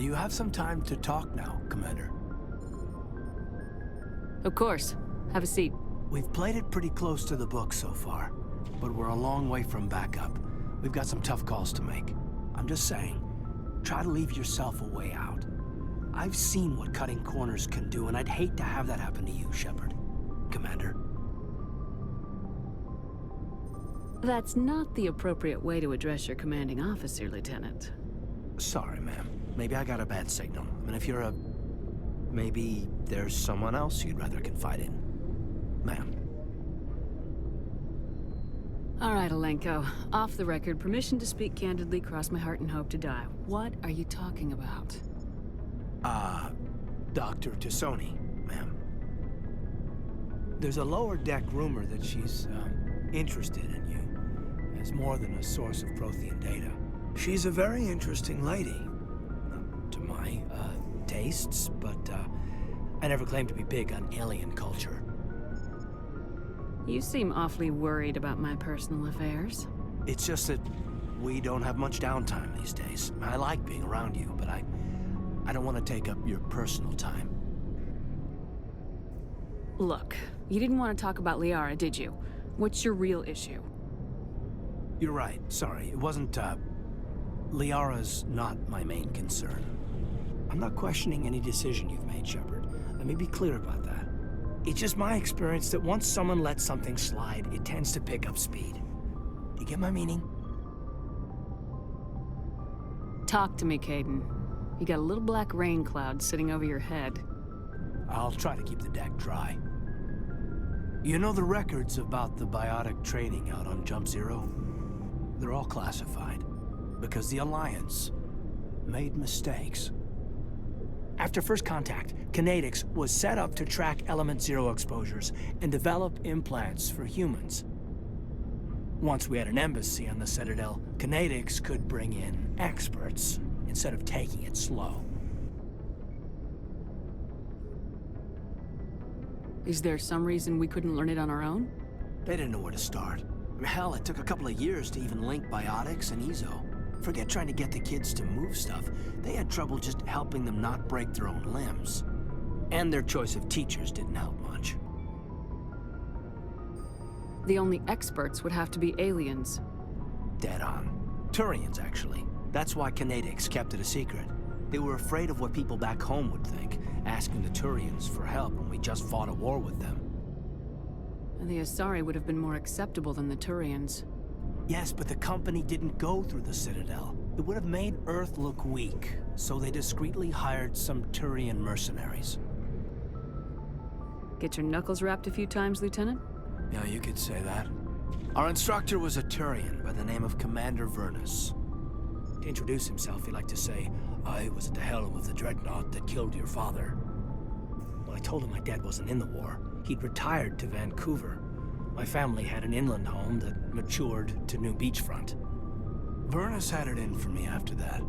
Do you have some time to talk now, Commander? Of course. Have a seat. We've played it pretty close to the book so far, but we're a long way from backup. We've got some tough calls to make. I'm just saying, try to leave yourself a way out. I've seen what cutting corners can do, and I'd hate to have that happen to you, Shepard. Commander. That's not the appropriate way to address your commanding officer, Lieutenant. Sorry, ma'am. Maybe I got a bad signal. I mean, if you're a... Maybe there's someone else you'd rather confide in. Ma'am. All right, Alenko. Off the record, permission to speak candidly, cross my heart and hope to die. What are you talking about? Dr. Tassoni, ma'am. There's a lower deck rumor that she's, interested in you as more than a source of Prothean data. She's a very interesting lady. Not to my, tastes, but, I never claimed to be big on alien culture. You seem awfully worried about my personal affairs. It's just that we don't have much downtime these days. I like being around you, but I don't want to take up your personal time. Look, you didn't want to talk about Liara, did you? What's your real issue? You're right. Sorry. It wasn't, Liara's not my main concern. I'm not questioning any decision you've made, Shepard. Let me be clear about that. It's just my experience that once someone lets something slide, it tends to pick up speed. Do you get my meaning? Talk to me, Kaidan. You got a little black rain cloud sitting over your head. I'll try to keep the deck dry. You know the records about the biotic training out on Jump Zero? They're all classified, because the Alliance made mistakes. After first contact, Kinetics was set up to track Element Zero exposures and develop implants for humans. Once we had an embassy on the Citadel, Kinetics could bring in experts instead of taking it slow. Is there some reason we couldn't learn it on our own? They didn't know where to start. Hell, it took a couple of years to even link biotics and Ezo. Forget trying to get the kids to move stuff. They had trouble just helping them not break their own limbs. And their choice of teachers didn't help much. The only experts would have to be aliens. Dead on. Turians, actually. That's why Kinetics kept it a secret. They were afraid of what people back home would think, asking the Turians for help when we just fought a war with them. And the Asari would have been more acceptable than the Turians. Yes, but the company didn't go through the Citadel. It would have made Earth look weak, so they discreetly hired some Turian mercenaries. Get your knuckles rapped a few times, Lieutenant? Yeah, you could say that. Our instructor was a Turian by the name of Commander Vernus. To introduce himself, he liked to say, "I was at the helm of the dreadnought that killed your father." Well, I told him my dad wasn't in the war. He'd retired to Vancouver. My family had an inland home that matured to new beachfront. Vernus had it in for me after that.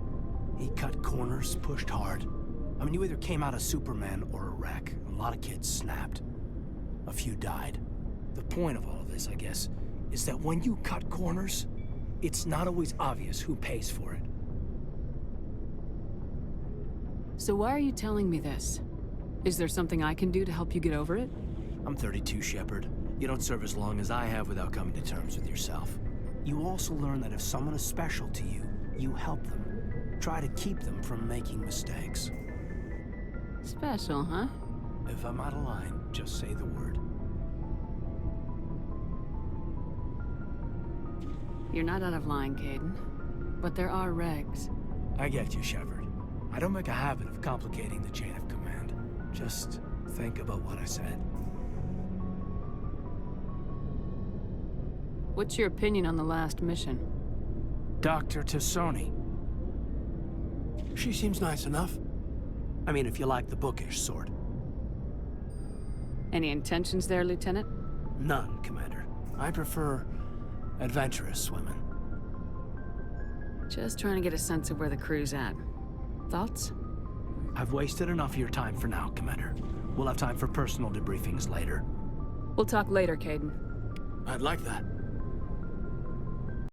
He cut corners, pushed hard. I mean, you either came out a Superman or a wreck. A lot of kids snapped. A few died. The point of all of this, I guess, is that when you cut corners, it's not always obvious who pays for it. So why are you telling me this? Is there something I can do to help you get over it? I'm 32, Shepard. You don't serve as long as I have without coming to terms with yourself. You also learn that if someone is special to you, you help them. Try to keep them from making mistakes. Special, huh? If I'm out of line, just say the word. You're not out of line, Kaidan. But there are regs. I get you, Shepard. I don't make a habit of complicating the chain of command. Just think about what I said. What's your opinion on the last mission? Dr. Tassoni. She seems nice enough. I mean, if you like the bookish sort. Any intentions there, Lieutenant? None, Commander. I prefer adventurous women. Just trying to get a sense of where the crew's at. Thoughts? I've wasted enough of your time for now, Commander. We'll have time for personal debriefings later. We'll talk later, Kaidan. I'd like that.